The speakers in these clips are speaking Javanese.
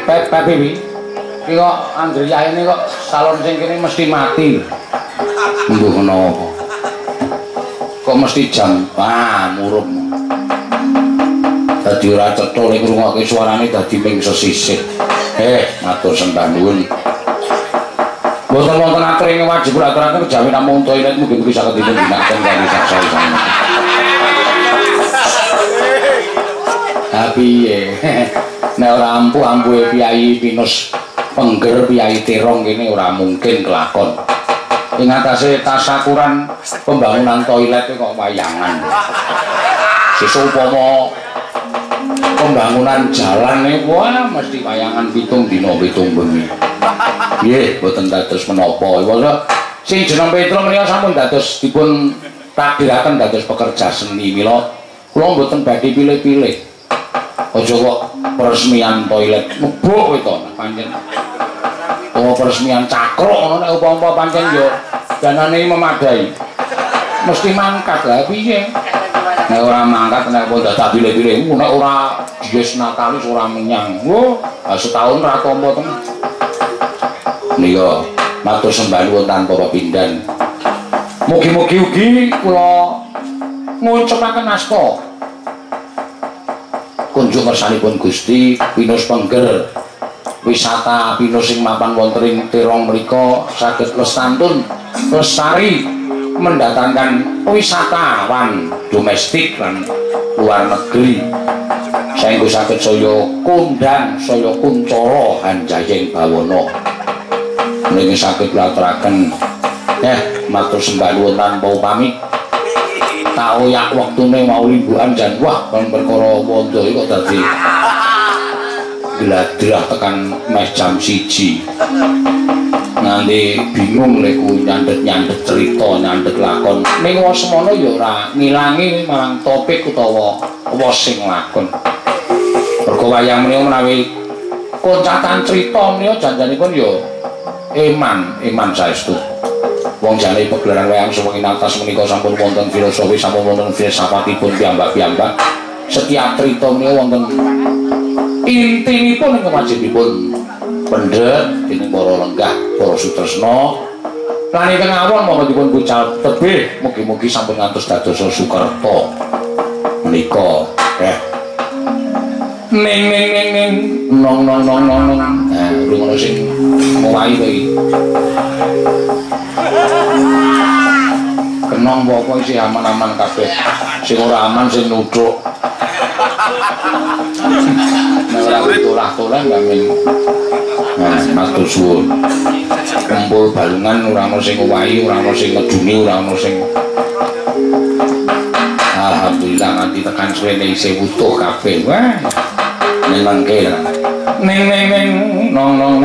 Pak Bibi. Iki kok Andrea ini kok salon sing kene mesti mati. Mbuh kenapa? Kok mesti jam murup. Dadi ora cetha nek ngrungokke suarane dadi ping sesisih. Matur sembah nuwun. Mboten wonten atring wajib aturaken kejawi namung toilet mugi-mugi saged dipun ginakaken kanthi saksa. Piye? Nek ora ampuhe Piyai Pinus Pengger Piyai Tirong kene ora mungkin kelakon. Ing atase tasakuran pembangunan toilet kok wayangan. Sesuk upama pembangunan jalan wah mesti wayangan 7 dina 7 bengi. Nggih, boten dados menapa. Sing jeneng Petro menika sampun dados dipun takdiraken dados pekerja seni. Mila kula mboten badhe pilih-pilih. Aja kok peresmian toilet mebuk to pancen. Peresmian cakruk ngono nek upama pancen yo danane memadai. Mesti mangkat lah piye? Nek ora mangkat nek kok dadak pilih-pilih nek ora dies natalis ora menyang. Setahun ra tampa tenan. Nika matur sembah nuwun tanpa pepindhan. Mugi-mugi ugi kula ngucapaken asta kunjung kersanipun Gusti Pinus Pengger wisata Pinus sing mapan wonten ing Tirong mriku saged lestantun lestari mendatangkan wisatawan domestik lan luar negeri saengga saged saya kondang saya kuncara hanjayeng bawana niki saged laturaken matur sembah nuwun tanpa upami tak oyak waktune mau limbukan jan wah perkara wondo iki kok dadi gladrah tekan meh jam 1 nganti bingung lek kuwi nyandhet cerita nyandhet lakon ning semono ya ora ngilangi marang topik utawa sing lakon mergo wayang menika menawi koncatan cerita menika janjanipun ya iman saestu wong jane pegelaran wayang sumangking atas menika sampun wonten filosofi sampun wonten filsafatipun piyambak-piyambak setiap cerita menika wonten intinipun ingkang wajibipun pendhet dening para lenggah para sutresna lan ingkang awon monggo dipun pucal tebih mugi-mugi sampun ngantos dados sukerta menika ning nong ngono sing ngowahi iki kenong apa isi aman-aman kabeh sing ora aman sing nuduk nek ora tulah-tulah gamen matur suwun kumpul balungan ora ana sing ngowahi ora ana sing ngeduni ora ana sing alhamdulillah nganti tekan suwene isih utuh kabeh wah nengke neng nong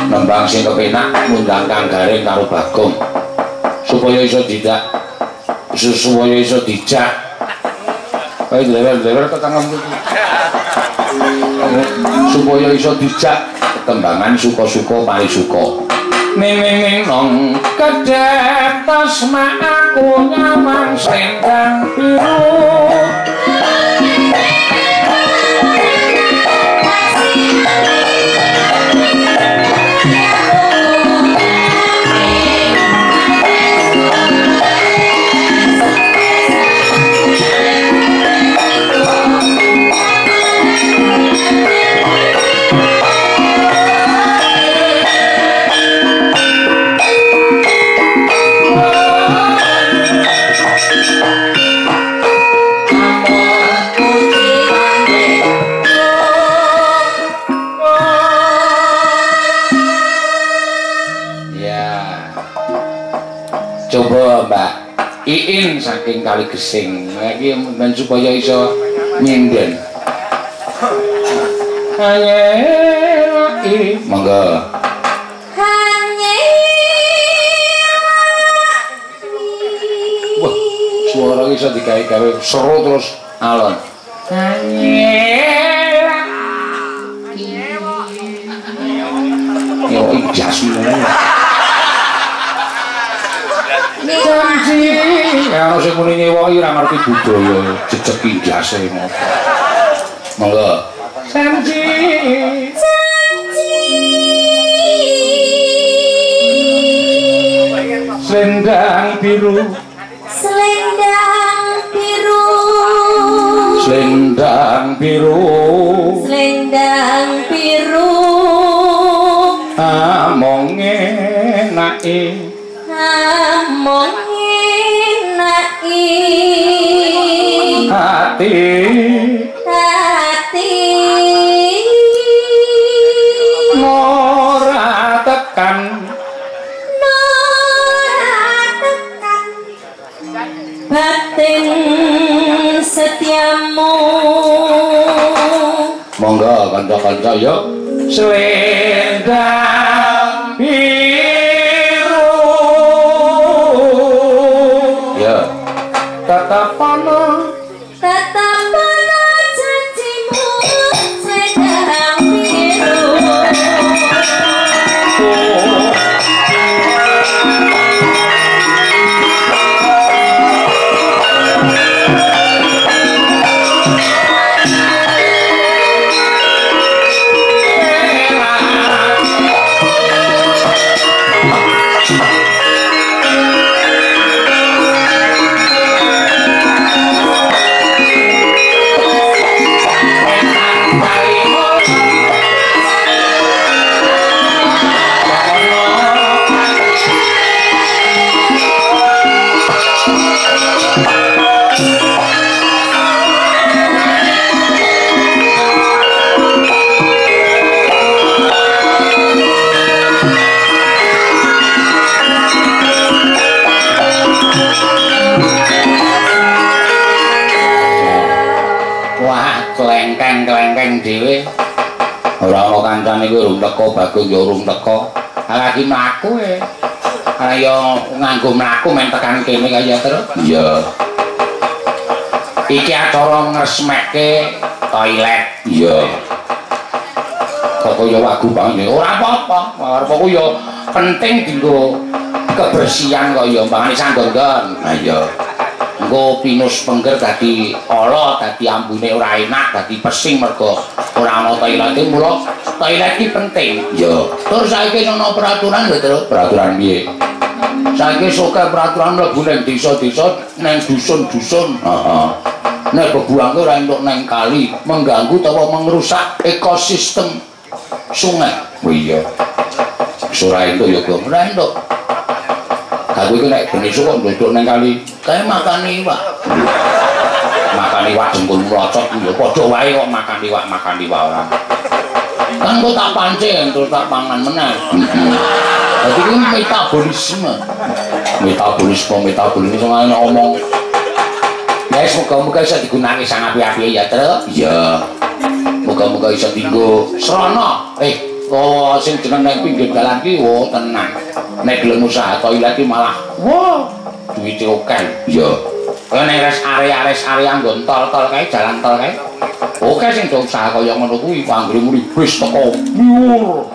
nembang sing kepenak ngundang Kang Garing karo Bagong supaya iso dijak kaya lewer-lewer ketangem supaya iso dijak kembangan suka-suka parisuka ning nong kedep tasma aku nyamang sendang biru Iin saking Kali Gesing iki men supaya iso nyinden hanye monggo hanye wah suara iso digawe-gawe seru terus alon hanye yo ijas janji ya sing muni nyewoki ora ngerti budaya jejeg indase monggo janji selendang biru selendang biru selendang biru selendang biru among enake among enake hati hati ora tekan batin setiamu monggo kanca-kanca yuk selendang biru ya tatapan janjimu selendang biru klengkeng dhewe ora ana kancane kuwi urung teko Bagong ya urung teko lagi mlaku ayo nganggo mlaku men tekan kene kaya terus iya iki acara ngresmekke toilet iya kok ya wagu banget ora apa-apa arep aku ya penting dienggo kebersihan kok ya mbangane sanggonggon ha iya engko pinus pengger dadi ala dadi ambune ora enak dadi pesing mergo ora ana toilete mula toilet iki penting ya terus saiki ana peraturan lho terus peraturan piye saiki sok peraturan mlebu ning desa-desa ning dusun-dusun heeh nek bebuangke ora entuk ning kali mengganggu utawa mengrusak ekosistem sungai oh iya ora entuk ya kok ora entuk aku iki nek ben esuk kok ndodok ning kali kae makan iwak. Makan iwak jengkul mlocot ya padha wae kok makan iwak ora. Kan kok tak pancing terus tak pangan meneh. Dadi iki metabolisme sing ngomong. Ya semoga-moga bisa digunakan sang api-api ya, Tru. Iya. Moga-moga bisa dienggo srana. Oh sing jeneng nang pinggir dalan ki tenang. Nek gelem usaha toilet ki malah duwite akeh. Iya. Kaya nek res area nggon tol-tol kae, jalan tol kae. Oke sing do usaha kaya ngono kuwi anggere muni bis teko nyur.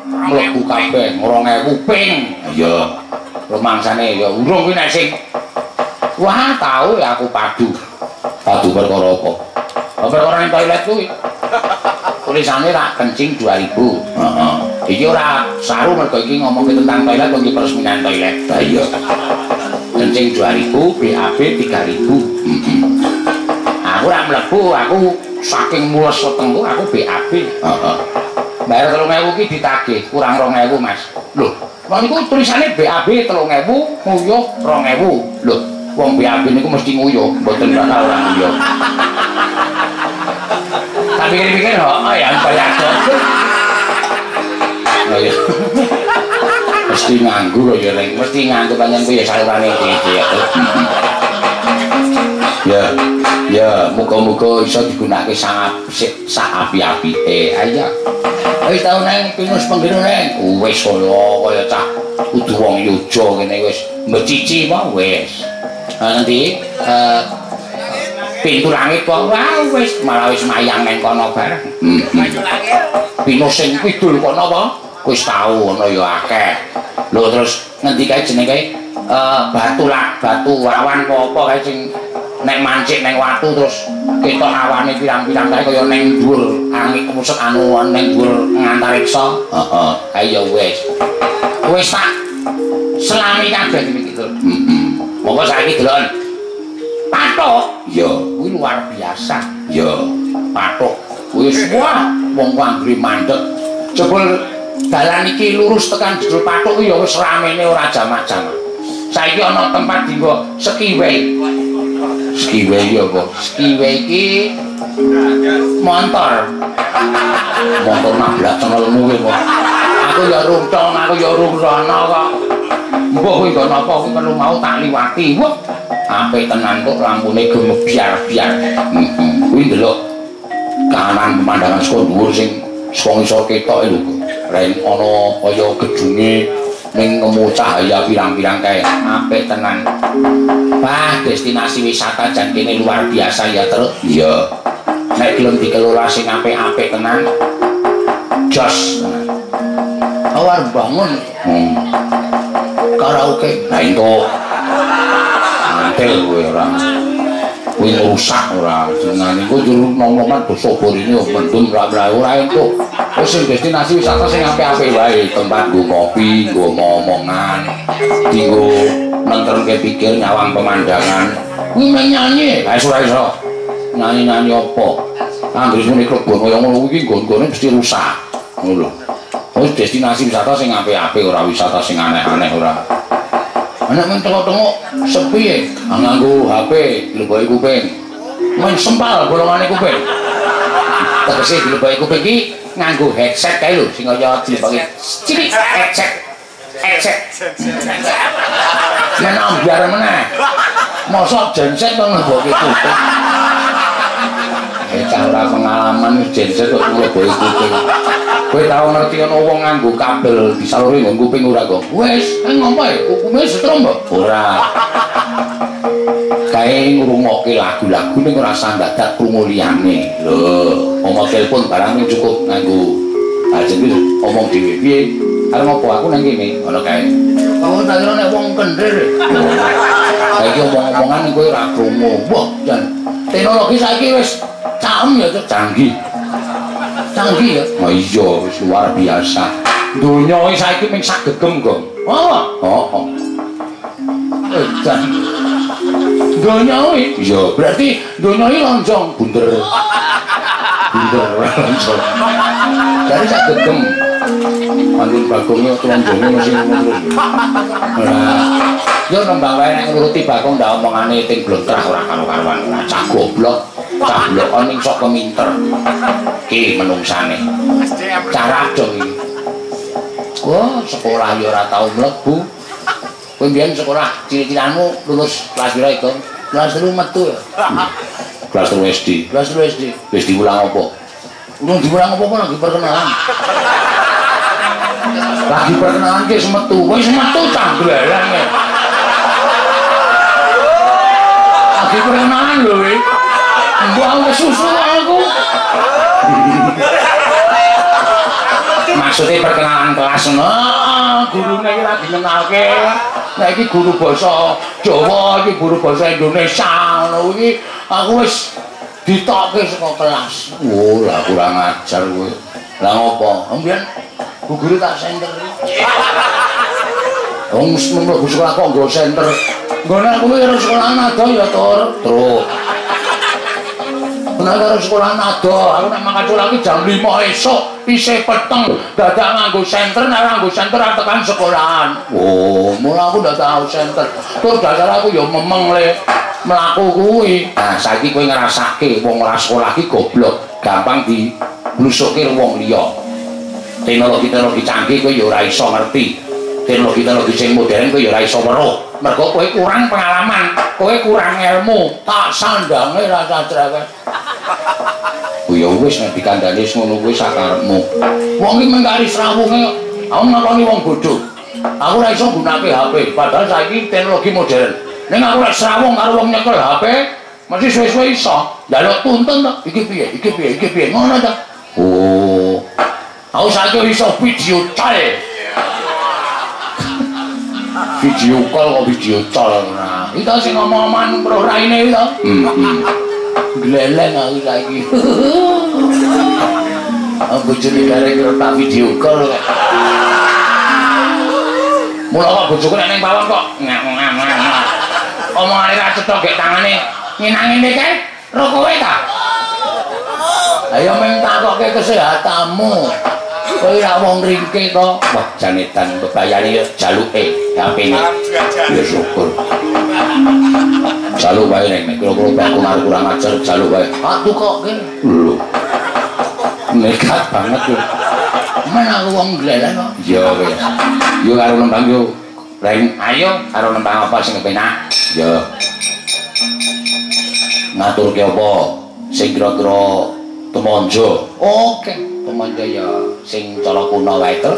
Mlebu kabeh 2000 ping. Iya. Rumangsane ya urung kuwi nek sing wah tau ya aku padu perkara apa? Perkara ning toilet kuwi. Tulisane rak kencing 2000. Heeh. Iki ora saru mergo iki ngomongke tentang toilet kok iki peresmian toilet. Lah iya. Kencing 2000, BAB 3000. Aku ora mlebu, aku saking mules wetengku aku BAB. Heeh. Bayar 3000 ki ditagih, kurang 2000, Mas. Lho, wong niku tulisane BAB 3000, nguyuh 2000. Lho, wong BAB niku mesti nguyuh, mboten bakal ora nguyuh. Tapi pikir-pikir ya bayar dobel. Oh ya. Mesti nganggo kok ya Reng, mesti nganggo pancen kuwi ya salurane iki ya. Ya, muga-muga iso digunakake sak api-apike. Ayo. Wis tau nang pinus penggir Reng. Wis kaya cah kudu wong yojo kene wis mbecici wae wis. Nanti pintu langit kok wis malah wis mayang nang kono bareng. Pintu langit. Pinus sing kidul kono apa? Wis tau ana ya akeh. Lho terus ngendi kae jenenge batu awan apa kae sing nek mancik nang watu terus ketok awane pirang-pirang kae kaya ning dhuwur angin musek anu ning dhuwur ngantariksa. Heeh. Ha ya wis. Wis tak selami kabeh iki to. Monggo saiki delok. Patok. Ya, kuwi luar biasa. Ya, patok. Wis wah wong anggere mandeg. Jebul dalan iki lurus tekan jero patok ya wis ramene ora jamak-jamak. Saiki ana tempat dinggo skiwe. Skiwe ya apa? Skiwe iki motor. Motor nabrak cengelmu kuwi kok. Aku ya rungtong, aku ya rungrono kok. Mbok kuwi nggon apa kuwi perlu mau tak liwati. Wah, apik tenan kok lampune gemebyar-byar. Kuwi ndelok kahanan pemandangan saka dhuwur sing saka ngisor ketok lho. Ren ana kaya gedunge ning ngemu cahaya pirang-pirang kae. Apik tenan. Wah, destinasi wisata jan kene luar biasa ya, Truk. Iya. Nek gelem dikelola sing apik-apik tenan. Jos tenan. Awar bangun. Karaoke. Lah entuk. Antel kowe ora. Kuwi rusak ora. Jenenge ku juru nomongan dosa borine mendem ora entuk. Wis destinasi wisata sing apik-apik wae, tempat nggo ngopi, nggo ngomongan, dinggo nentremke pikir nyawang pemandangan. Kuwi nyanyi, ha ora iso. Nyanyi-nyanyi apa? Anggere muni klebon kaya ngono kuwi nggon-nggone mesti rusak. Ngono lho. Wis destinasi wisata sing apik-apik ora wisata sing aneh-aneh ora. Anak men tengok-tengok sepi nganggo HP dileboki kuping. Men sempal bolongane kuping. Tegese dileboki kuping iki nganggo headset kae lho sing kaya dileboki cilik headset. Yen ambyar meneh. Mosok genset kok ngeboki kuping. Cara pengalaman genset kok ngeboki kuping. Kowe tau ngerti ana wong nganggo kabel disaluri nggon kuping ora kok? Wis, ngopo ya? Kukume setrum kok? Ora. Kae ngrungokke lagu-lagu ning ora sandadak krungu liyane. Lho, omong telepon barang cukup nganggo. Ha jenenge omong dhewe. Piye? Arep ngopo aku nang kene? Ngono kae. Oh, tak kira nek wong kendir. Saiki omong-omongan kowe ora krungu. Wah, jan teknologi saiki wis caem ya canggih. Canggih ya? Oh iya, wis luar biasa. Donya iki saiki mung sak gegem kok. Oh. Donya iki? Iya, berarti donya iki lonjong bunder. Bunder lonjong. Dari sak gegem. Manggon bagongnya lonjongnya mesti ngono. Lah, yo nembang wae nek nuruti bagong ndak omongane ting blontrah ora karo-karuan. Cah goblok. Cah blokon ning sok keminter. Ki menungsane. Cara dong iki. Wah, sekolah ya ora tau mlebu. Kowe mbiyen sekolah cilik-cilikmu lulus kelas pira iku? Kelas 3 metu ya. Kelas 3 SD. Kelas 3 SD. Wis diulang apa? Urung diulang apa lagi perkenalan. Lagi perkenalan ki semetu. Wis metu cangglelan ya. Lagi perkenalan lho iki. Mbok wis susu aku. Maksudnya perkenalan kelas gurune iki lagi ngenalke. Nek iki guru basa Jawa, iki guru basa Indonesia ngono iki aku wis ditokke saka kelas. Oh, lah kurang ajar kowe. Lah ngopo? Mbiyen guru tak senter. Wong mlebu sekolah kok nggo senter. Nggone aku karo sekolah nado ya, Tur. Terus bener karo sekolah nado, aku nek mangkat lagi jam 5 esuk isih peteng dadak nganggo senter, nek nganggo senter tekan sekolahan. Oh, mula aku ndak tau senter. Tur dasar aku ya memeng le mlaku kuwi. Nah, saiki kowe ngrasake wong ora sekolah iki goblok, gampang diblusukke wong liya. Teknologi canggih kowe ya ora iso ngerti. Teknologi sing modern kowe ya ora iso weruh. Mergo kowe kurang pengalaman, kowe kurang ilmu, tak sandange rasa cerewet. Oh ya wis nek dikandani ngono kuwi sakarepmu. Wong iki mengkari srawunge kok. Aku ngakoni wong bodho. Aku ora iso gunake HP, padahal saiki teknologi modern. Ning aku lek srawung karo wong nyekel HP, mesti suwe-suwe iso. Njaluk tuntun to, iki piye, ngono to. Oh. Aku saiki iso video call. Video call kok video call. Nah, iki sing ngomong-omongan pro raine iki to. gleleng aku saiki. Bojone bareng karo tak video call. Mula kok bojoku nek ning pawon kok omongane ra cetha gek tangane nginang-ngene kae ro kowe ta. Ayo meng takokke kesehatanmu. Kowe ra wong ringke to. Wah, janetan bebayani yo jaluke HP-ne. Ya syukur. Jaluk wae nek kira-kira aku kurang ajar jaluk wae. Tak tukokke. Lho. Nekat banget yo. Men aku wong gleleng kok. Iya kowe. Yo karo nembang yo. Reng ayo karo nembang apa sing kepenak? Yo. Ngaturke apa? Sing kira-kira temonjo. Oke, temonjo ya sing cara kuno wae to.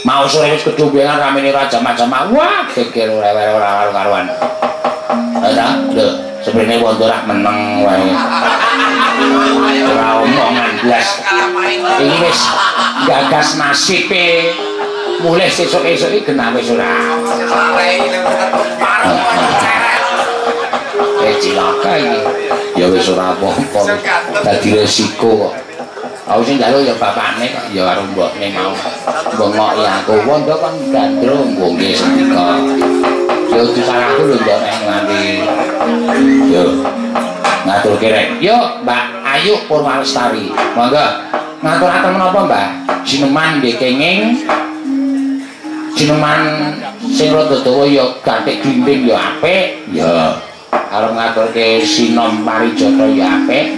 Mau sore wis kedumbengan ramene raja macam. Wah, geger ora karo-karuan. Ada, lho, sebenarnya wondo rak meneng wae. Ora omongan blas. Iki wis gagas nasibe. Mulih sesuk-esuk iki genah wis ora. Cilaka iki. Ya wis ora apa-apa. Dadi resiko kok. Aku sing njaluk ya bapakne kok ya karo mbokne mau. Bengok ya aku wondo kan gandrung nggih sendika. Ya disalahku lho mbok nek nganti. Yo. Ngatur kere. Yo, Mbak Ayu Purwalestari. Monggo. Ngaturaken menapa, Mbak? Sineman nggih kenging. Sineman sing rada dawa ya gantik glimbing ya apik. Ya. Arep ngaturke sinom parijata ya apik.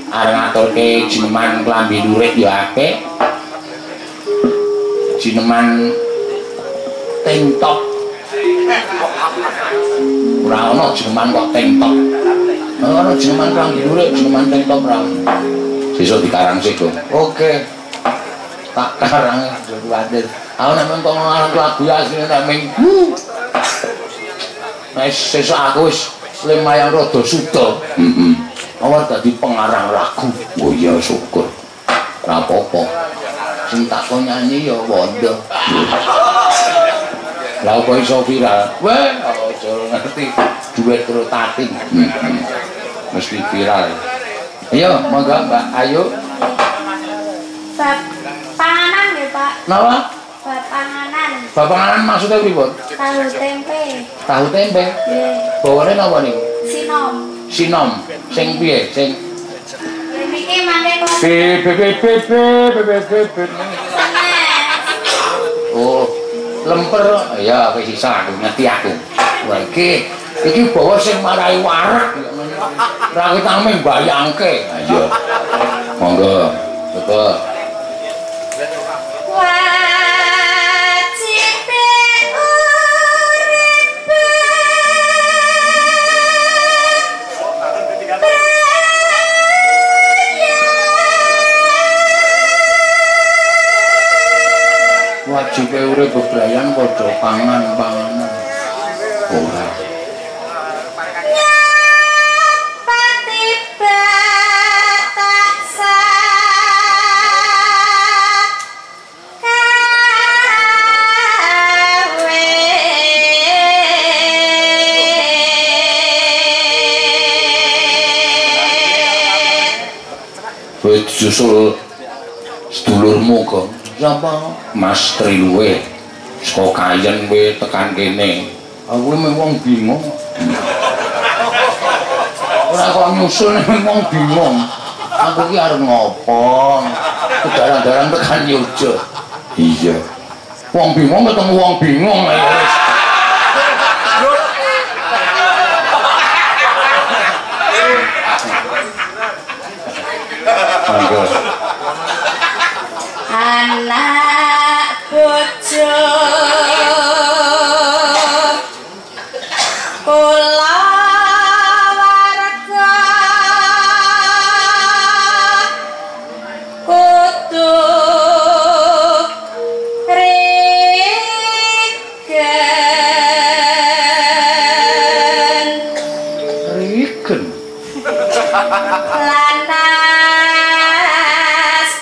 Arep ngaturke jineman klambi lurik ya apik. Jineman tengtok. Ora ana jineman kok tengtok. Ora jineman klambi lurik, jineman tengtok ora. Sesuk dikarang sik, oke. Tak karang kuwatir. Aku nek mung ngarang lagu asline nek ming wis sesuk aku wis lumayan rada suda. Awak dadi pengarang lagu. Oh iya syukur. Ora apa-apa. Sing tak kon nyanyi ya wondo. Lah kok iso viral? Weh, aja ngerti duit karo tating. Mesti viral. Ayo, monggo Mbak Ayu. Bab panganan nggih, Pak. Napa? Bab panganan. Bab panganan maksudnya pripun? Tahu tempe. Tahu tempe. Nggih. Bawane napa niku? Sinom. Sinom. Sing piye? Sing Niki mangke kok. Oh, lemper. Ya, wis iso aku ngerti aku. Wah, iki bawa sing marai wareg. Ra kita mung bayangke. Ha iya. Monggo. Betul. Wajibe urip bebrayan padha panganan. Ora. Wis susul sedulurmu kok. Sapa? Mas Triluwe. Saka Kayen kowe tekan kene. Aku mung wong bingung. Ora kok nyusul mung wong bingung. Aku ki arep ngopo? Kedaran-daran tekan Yojo. Iya. Wong bingung ketemu wong bingung ya wis. Anak bojo kula warga kudu rigen lanas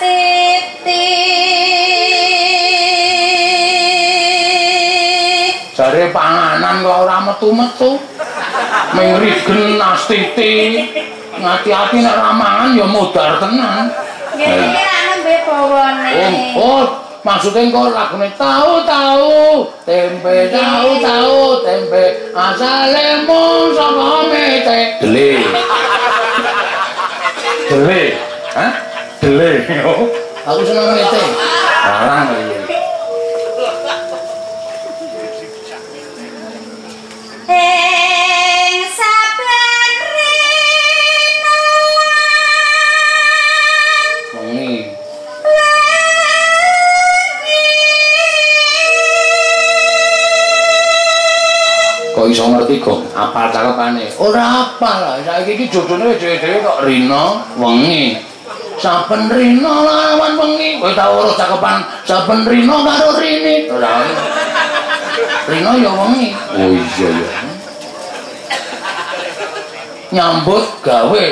titi jare panganan kok ora metu-metu Mengrigen Nastiti. Ngati-ati nek ramangan ya modar tenan. Nggih iki nek nembe bawane. Oh, maksudnya engko lagune tahu tempe tempe asale mung saka mete. Dele. Hah? Dele. Aku seneng mete. Larang iki. Kok iso ngerti kok apal cakepane? Ora apal lah, saiki iki jojone dhewe-dhewe kok rina wengi. Saben rina lawan wengi, kowe tau ora cakepan saben rina karo rini. Ora ono. Rina ya wengi. Oh iya ya. Nyambut gawe.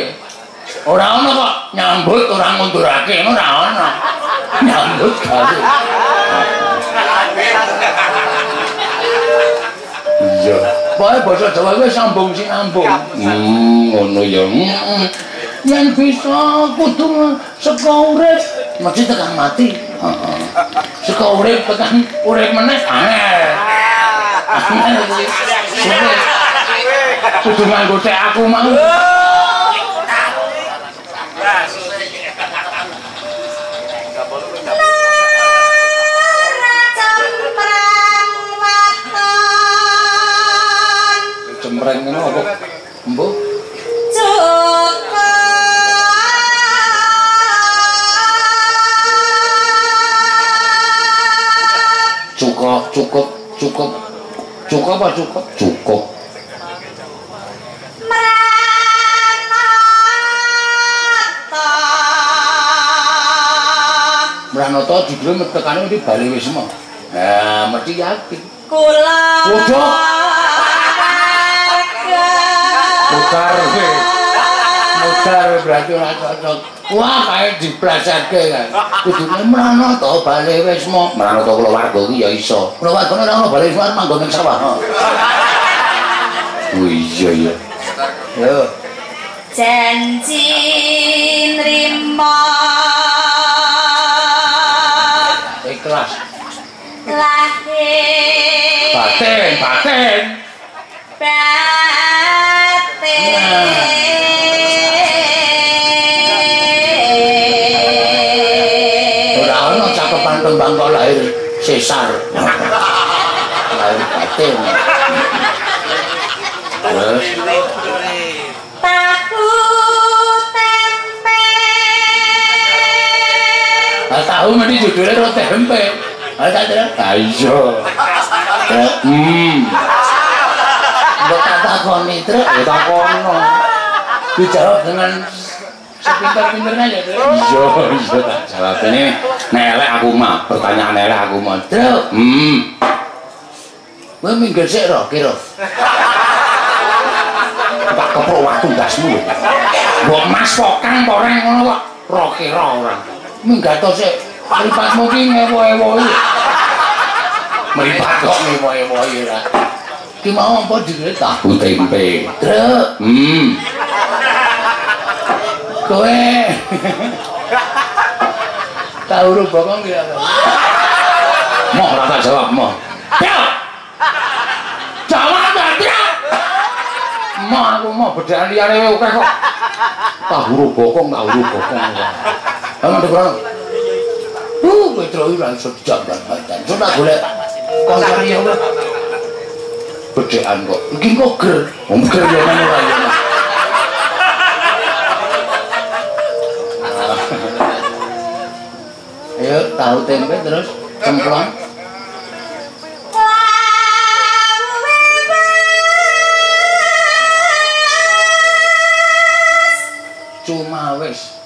Ora ono kok nyambut ora ngundurake, ora ono. Nyambut gawe. Iya. Pokoke basa Jawa kuwi sambung sinambung. Ngono ya. Yen bisa kudu saka urip mesti tekan mati. Heeh. Saka urip tekan urip meneh angel. Kudu nganggo tek aku mau. Cempreng ngono apa? Mbok. Cukup apa cukup? Cukup. Mranata judule tekane iki bali wis mo. Ha, mesti yakin. Kula. Bodho. Mudar berarti ora cocok. Wah, kae diplasakke kan. Kudune Mranata bali wis mo. Mranata kulawarga iki ya iso. Kulawargane ora ono bali wis manggon ning sawah. Oh iya ya. Yo. Janji nrimo. Ikhlas. Lahir. Batin. Ora ono cakepan tembang kok lahir sesar. Lahir batin. Terus tahu tempe. Tahu mesti judulnya ro tempe. Ada terus. Ayo. Mbok tak takoni, Truk. Ya takono. Dijawab dengan sepinter-pinternya ya, Truk. Iya, tak jawab. Ini nelek aku mah, pertanyaan nelek aku mah. Truk. Kowe minggir sik ro, kira. Tak keprok waktu ndasmu. Mbok Mas Pokang poreng ngono kok ro kira ora. Minggat to sik. Mripatmu ki ngewo-ewo iki. Mripat kok ngewo-ewo iki ora. Ki mau apa dhewe tahu tempe. Truk. Kowe. Tahu ro bokong ki apa? Moh ora tak jawab, moh. Jawab ta, Truk. Moh aku mau bedaan liyane akeh kok. Tahu ro bokong. Aman to, Bro. Kowe terus langsung dijamban badan. Coba golek konco liya wae. Bedekan kok. Iki kok ger. Ger ya nang ora ya. Ayo tahu tempe terus cemplong. Cuma wis.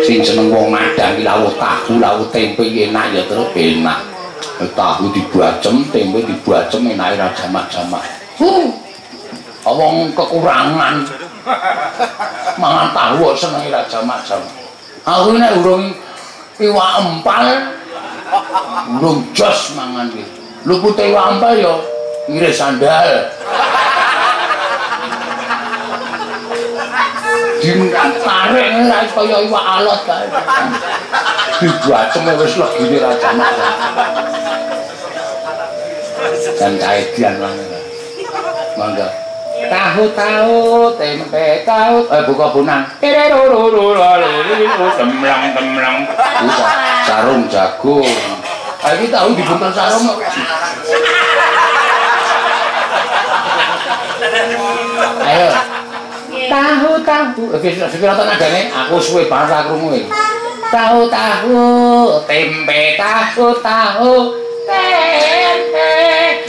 Sing seneng wong madang ki lawuh tahu, lawuh tempe enak ya terus enak. Tahu dibuacem, tempe dibuacem enak ora jamak-jamak. wong kekurangan mangan tahu seneng ra jam-jam. Aku nek urung iwak empal urung jos mangan iki. Lu putih iwak empal ya ngiris sandal. Ditarik ora kaya iwak alot kae. Dibacem wis legine ra jam-jam. Dan kaedian wae. Mangga. Tahu tempe tahu buka bunang. Temlang. Sarung jagung. Iki tahu dibuntel sarung kok. Ayo. Tahu. Wis sepira to nadane? Aku suwe banget krungu iki. Tahu tempe tempe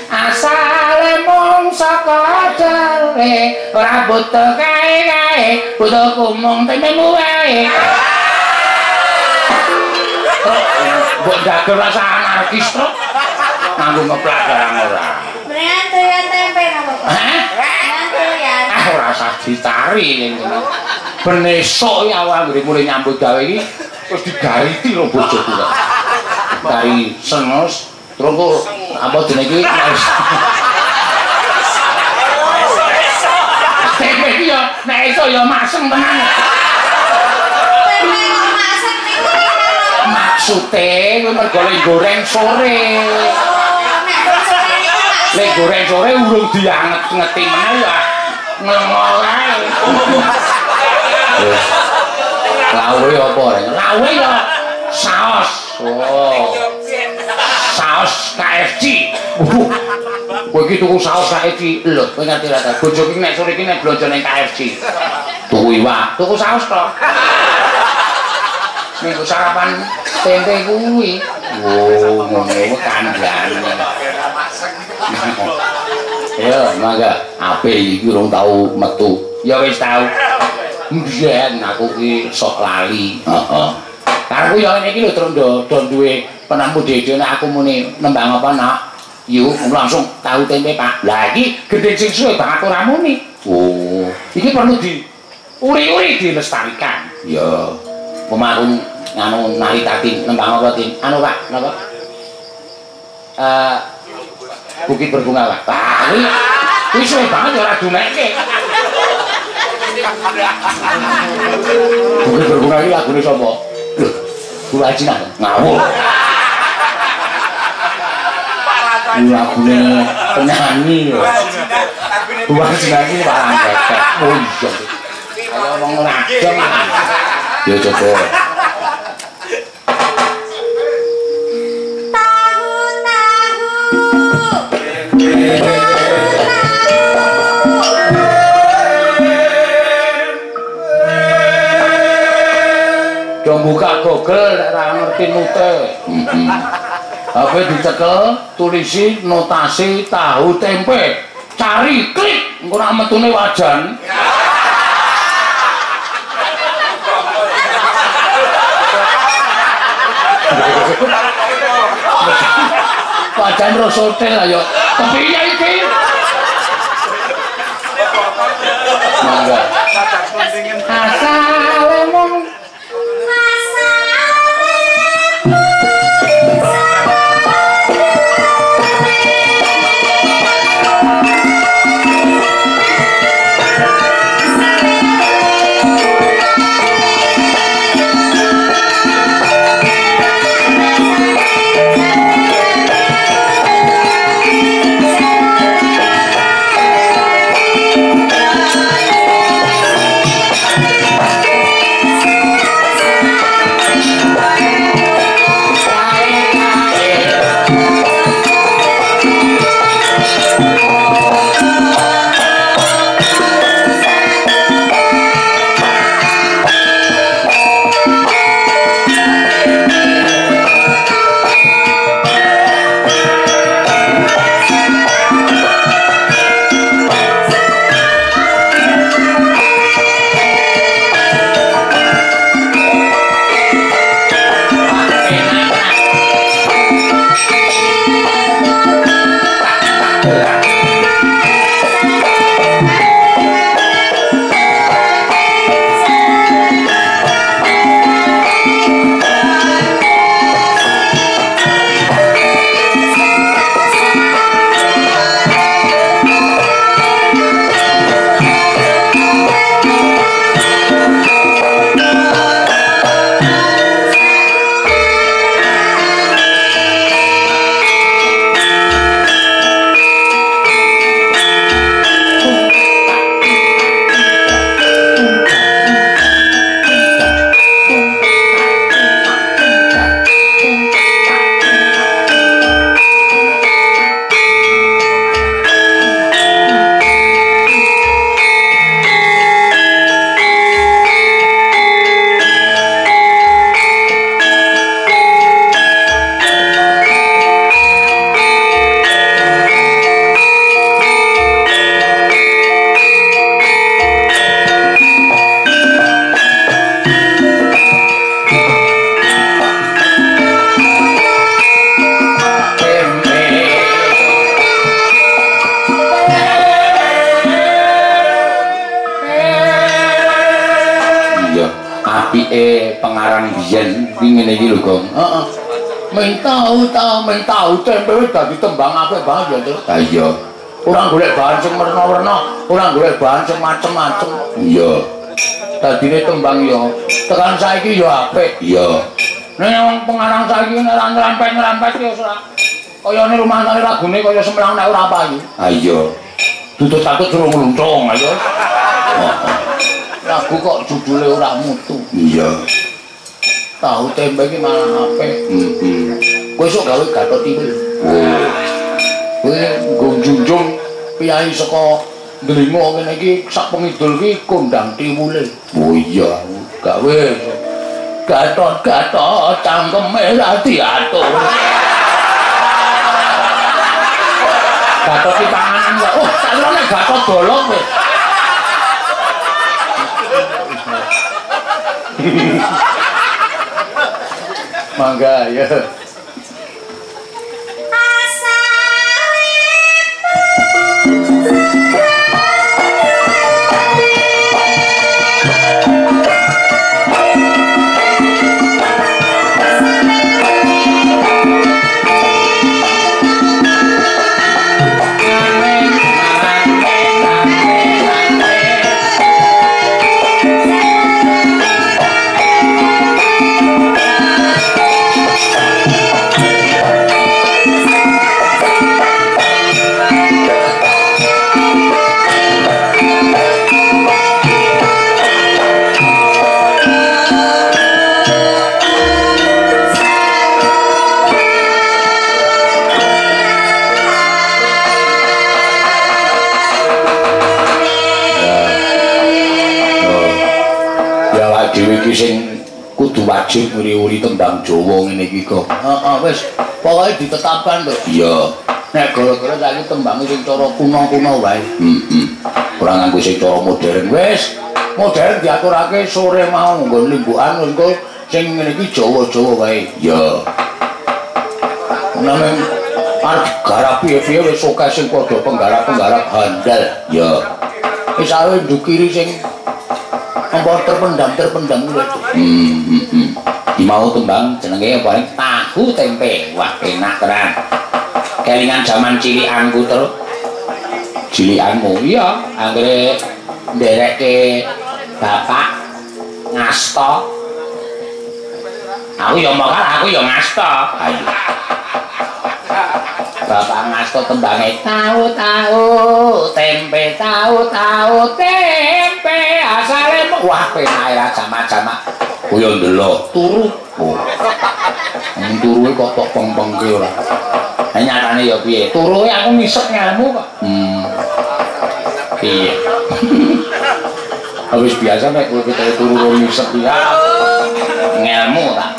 asale mung saka dale ora butuh kae butuh kumung tempemu wae mbok dager rasa anarkis to nganggo ngeplak barang ora mendingan doyan tempe napa ora usah dicari ning kene ben esuk ya awake mulai nyambut gawe iki terus digariti lho bojoku dari senos terus kok apa jenenge iki tempe iki ya nek iso ya masem tenan tempe kok masak niku maksude kuwi mergo goreng sore nek goreng sore urung dianget-ngeti meneh ya ngengol ae lawe apa rek lawe ya saos saos KFC. Kowe iki tuku saos KFC. Lho, kowe ngerti ra ta? Bojoku iki nek sore iki nek blonjo ning KFC. Tuku iwak, tuku saos to. Minggu sarapan tempe kuwi. Oh, ngono kuwi kandhane. Ya, mangga. Ape iki urung tau metu. Ya wis tau. Mbiyen aku ki sok lali. Heeh. Karepku ya ngene iki lho, Trondo, do duwe penampu dhewe nek aku muni nembang apa nak. Yuk langsung tahu tempe Pak. Lah iki gedhe sing suwe banget ora muni. Oh, iki perlu di uri-uri dilestarikan. Ya. Pemaku nganu nari tadi nembang apa Tin? Anu Pak, napa? Bukit Berbunga Pak. Lah kuwi suwe banget ora dumekke. Bukit Berbunga iki lagune sapa? Lho, kula Cina ngawur. Lagune penyanyi. Kula Cina iki barang kekek. Oh iya. Kaya wong ladang. Ya coba. Buka Google nek ora ngerti nute. Apa dicekel tulisi notasi tahu tempe. Cari klik engko nek metune wajan. Wajan rasa hotel ayo. Kepiye iki? Mangga. Asale mung pengarang biyen iki ngene iki lho, Gong. Heeh. Mentau tempe wis dadi tembang apik banget ya, Tru. Ha iya. Ora golek bahan sing werna-werna, ora golek bahan sing macem-macem. Iya. Dadine tembang ya tekan saiki ya apik. Iya. Nek wong pengarang saiki nek ora ngrampet ya ora. Kayane rumah tangga lagune kaya semlang nek ora payu. Ha iya. Tutut takut suruh ngluncung ayo. Lagu kok judule ora mutu. Iya. Tahu tempe iki malah apik. Heeh. Kowe sok gawe Gatot iki. Oh. Kowe gunjunjung piyai saka Ndlingo ngene iki sak pengidul iki kondang tiwule. Oh iya, gawe Gatot cangkeme ra diatur. Gatot iki panganan kok. Oh, salone Gatot bolong wis. Mangga ya. Dhewe iki sing kudu wajib nguri-uri tembang Jawa ngene iki kok. Heeh, wis pokoke ditetapkan to. Iya. Nek gara-gara saiki tembang sing cara kuno-kuno wae. Heeh. Ora nganggo sing cara modern. Wis, modern diaturake sore mau nggon limbukan engko sing ngene iki Jawa-Jawa wae. Iya. Nang arep garap piye-piye wis oke sing padha penggarap-penggarap handal. Iya. Wis ae ndukiri sing apa terpendam kuwi. Di mau tembang jenenge apa tahu tempe. Wah, enak tenan. Kelingan jaman cilikanku terus. Cilikanmu iya, anggere nderekke bapak ngasta. Aku ya mokal, aku ya ngasta. Ayo. Bapak ngasta tembange tahu tempe asale wah penake ra jamak-jamak kaya ndelok turu. Oh. Turuhe kok tok peng-pengke ora. Lah nyatane ya piye? Turuhe aku ngisep ngelmu kok. Piye? Habis biasa nek kowe ketemu turu ngisep ya ngelmu ta.